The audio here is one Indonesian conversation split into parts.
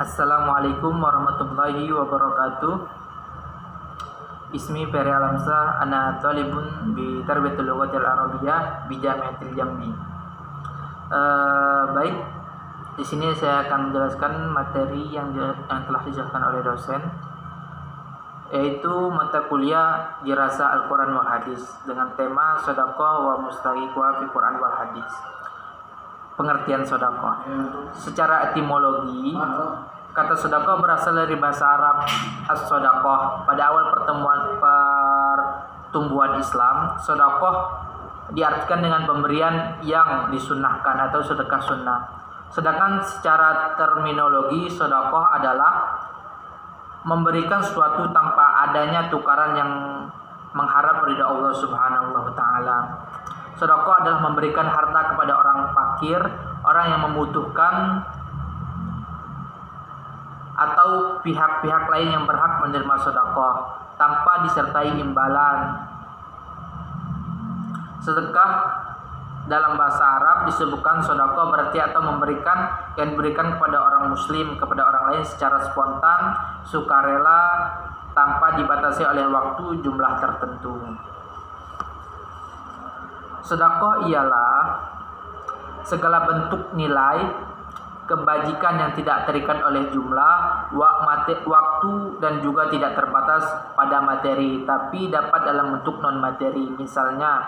Assalamualaikum warahmatullahi wabarakatuh. Ismi Ferry Alamsa, ana talibun bi Tarbiyatul Lughatil Arabiyyah bi Jamiatil Jambi. Baik, di sini saya akan menjelaskan materi yang telah dijelaskan oleh dosen, yaitu mata kuliah Dirasah Al-Quran wal Hadis dengan tema Shadaqah wa Mustahiqwa fi Quran wal Hadis. Pengertian sedekah. Secara etimologi, kata sedekah berasal dari bahasa Arab as-sadaqah. Pada awal pertumbuhan Islam, sedekah diartikan dengan pemberian yang disunnahkan atau sedekah sunnah. Sedangkan secara terminologi, sedekah adalah memberikan sesuatu tanpa adanya tukaran yang mengharap ridha Allah Subhanahu wa taala. Sedekah adalah memberikan harta kepada orang fakir, orang yang membutuhkan, atau pihak-pihak lain yang berhak menerima sedekah tanpa disertai imbalan. Sedekah dalam bahasa Arab disebutkan sedekah berarti atau memberikan yang diberikan kepada orang muslim kepada orang lain secara spontan, sukarela, tanpa dibatasi oleh waktu jumlah tertentu. Sedekah ialah segala bentuk nilai kebajikan yang tidak terikat oleh jumlah, waktu, dan juga tidak terbatas pada materi, tapi dapat dalam bentuk non-materi. Misalnya,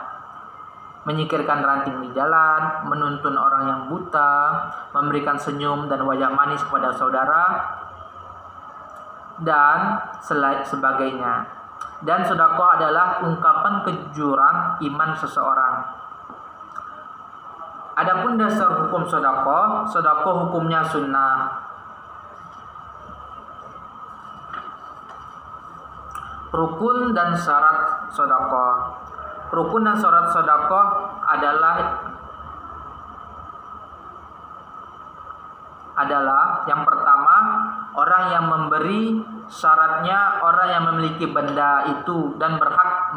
menyingkirkan ranting di jalan, menuntun orang yang buta, memberikan senyum dan wajah manis kepada saudara, dan sebagainya. Dan sedekah adalah ungkapan kejujuran iman seseorang. Adapun dasar hukum sedekah hukumnya sunnah. Rukun dan syarat sedekah. Rukun dan syarat sedekah adalah yang pertama, orang yang memberi, syaratnya orang yang memiliki benda itu dan berhak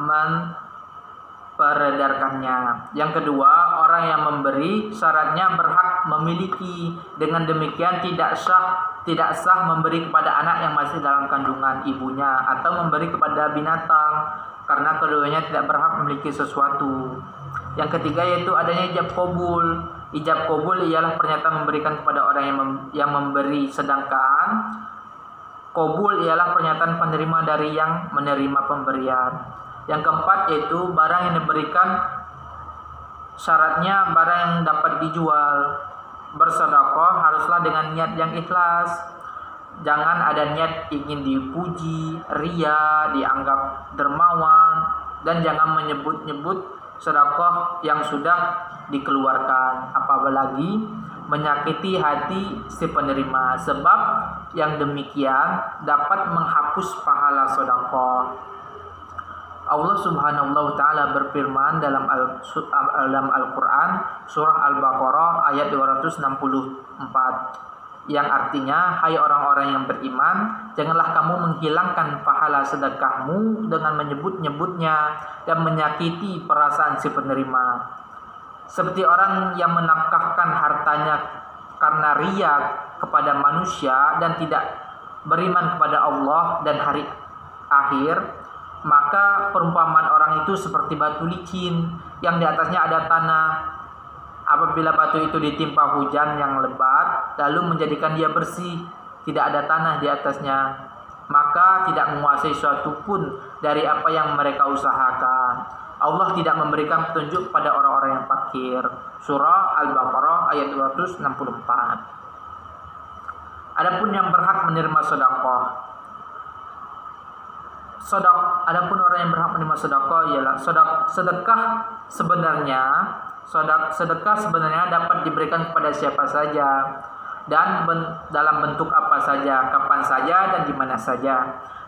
memperedarkannya. Yang kedua, orang yang memberi, syaratnya berhak memiliki. Dengan demikian tidak sah memberi kepada anak yang masih dalam kandungan ibunya atau memberi kepada binatang, karena keduanya tidak berhak memiliki sesuatu. Yang ketiga yaitu adanya ijab qabul. Ijab qabul ialah pernyataan memberikan kepada orang yang memberi, sedangkan qabul ialah pernyataan penerima dari yang menerima pemberian. Yang keempat yaitu barang yang diberikan, syaratnya barang yang dapat dijual. Bersedekah haruslah dengan niat yang ikhlas. Jangan ada niat ingin dipuji, ria, dianggap dermawan, dan jangan menyebut-nyebut sedekah yang sudah dikeluarkan, apalagi menyakiti hati si penerima, sebab yang demikian dapat menghapus pahala sedekah. Allah Subhanahu wa taala berfirman dalam Al-Qur'an surah Al-Baqarah ayat 264 yang artinya, hai orang-orang yang beriman, janganlah kamu menghilangkan pahala sedekahmu dengan menyebut-nyebutnya dan menyakiti perasaan si penerima. Seperti orang yang menafkahkan hartanya karena riya kepada manusia dan tidak beriman kepada Allah dan hari akhir, maka perumpamaan orang itu seperti batu licin yang di atasnya ada tanah. Apabila batu itu ditimpa hujan yang lebat, lalu menjadikan dia bersih, tidak ada tanah di atasnya, maka tidak menguasai suatu pun dari apa yang mereka usahakan. Allah tidak memberikan petunjuk pada orang-orang yang fakir. Surah Al-Baqarah ayat 264. Adapun yang berhak menerima sedekah. Adapun orang yang berhak menerima sedekah ialah sedekah sebenarnya dapat diberikan kepada siapa saja dan dalam bentuk apa saja, kapan saja, dan di mana saja.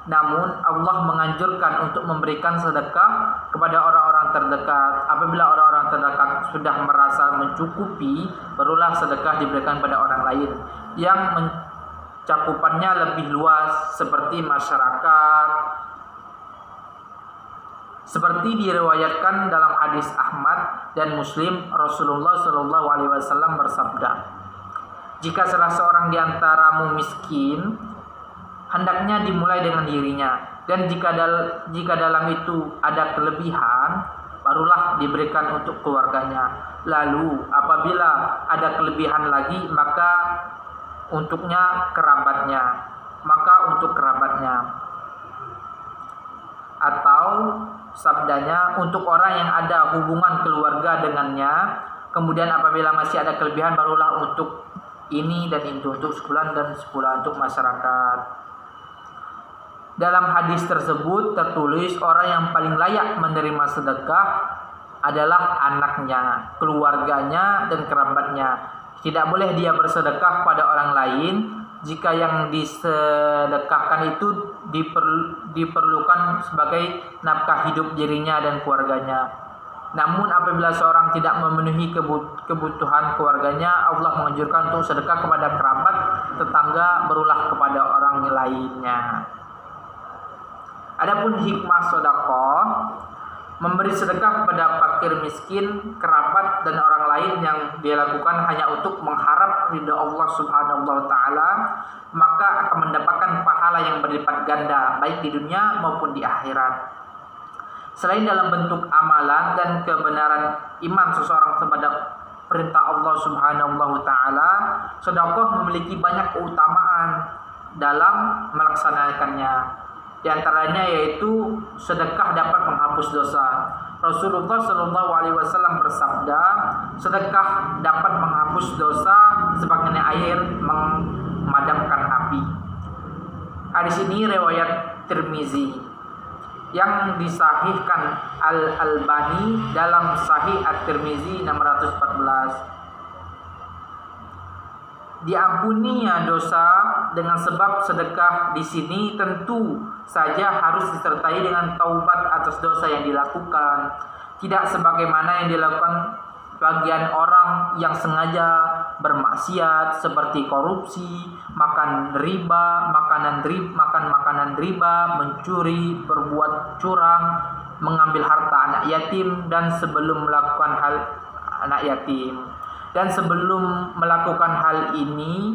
Namun Allah menganjurkan untuk memberikan sedekah kepada orang-orang terdekat. Apabila orang-orang terdekat sudah merasa mencukupi, barulah sedekah diberikan pada orang lain yang mencakupannya lebih luas, seperti masyarakat. Seperti diriwayatkan dalam hadis Ahmad dan Muslim, Rasulullah SAW bersabda, Jika salah seorang di antaramu miskin, hendaknya dimulai dengan dirinya, dan jika dalam itu ada kelebihan, barulah diberikan untuk keluarganya. Lalu apabila ada kelebihan lagi, maka untuk kerabatnya. Atau sabdanya, untuk orang yang ada hubungan keluarga dengannya, kemudian apabila masih ada kelebihan, barulah untuk ini dan itu, untuk sebulan dan sebulan, untuk masyarakat. Dalam hadis tersebut tertulis orang yang paling layak menerima sedekah adalah anaknya, keluarganya, dan kerabatnya. Tidak boleh dia bersedekah pada orang lain jika yang disedekahkan itu diperlukan sebagai nafkah hidup dirinya dan keluarganya. Namun apabila seorang tidak memenuhi kebutuhan keluarganya, Allah menganjurkan untuk sedekah kepada kerabat, tetangga, berulah kepada orang lainnya. Adapun hikmah sedekah, memberi sedekah kepada fakir miskin, kerabat, dan orang lain yang dia lakukan hanya untuk mengharap ridha Allah Subhanahu wa taala, maka akan mendapatkan pahala yang berlipat ganda baik di dunia maupun di akhirat. Selain dalam bentuk amalan dan kebenaran iman seseorang terhadap perintah Allah Subhanahu wa taala, sedekah memiliki banyak keutamaan dalam melaksanakannya. Di antaranya yaitu sedekah dapat menghapus dosa. Rasulullah Shallallahu Alaihi Wasallam bersabda, sedekah dapat menghapus dosa sebagaimana air memadamkan api. Hadis ini riwayat Tirmizi yang disahihkan Al-Albani dalam Sahih At-Tirmizi 614. Diampuninya dosa dengan sebab sedekah di sini tentu saja harus disertai dengan taubat atas dosa yang dilakukan, tidak sebagaimana yang dilakukan bagian orang yang sengaja bermaksiat seperti korupsi, makan makanan riba, mencuri, berbuat curang, mengambil harta anak yatim, dan sebelum melakukan hal ini,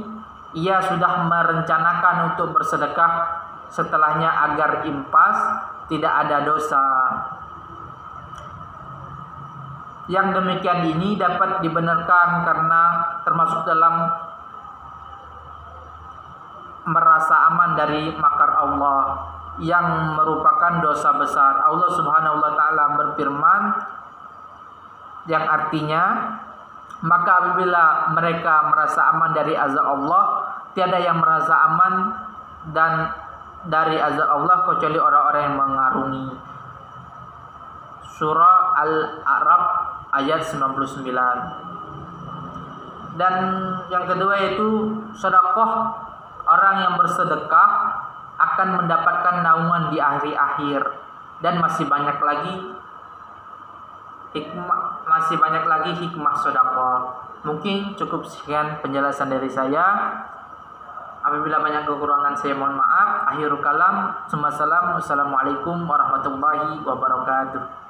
ia sudah merencanakan untuk bersedekah setelahnya agar impas, tidak ada dosa. Yang demikian ini dapat dibenarkan karena termasuk dalam merasa aman dari makar Allah yang merupakan dosa besar. Allah Subhanahu wa taala berfirman yang artinya, maka apabila mereka merasa aman dari azab Allah, tiada yang merasa aman dan dari azab Allah kecuali orang-orang yang mengarungi. Surah Al-A'raf ayat 99. Dan yang kedua yaitu sedekah, orang yang bersedekah akan mendapatkan naungan di akhir-akhir, dan masih banyak lagi hikmah sedekah. Mungkin cukup sekian penjelasan dari saya. Apabila banyak kekurangan saya mohon maaf. Akhirul kalam, wassalamualaikum warahmatullahi wabarakatuh.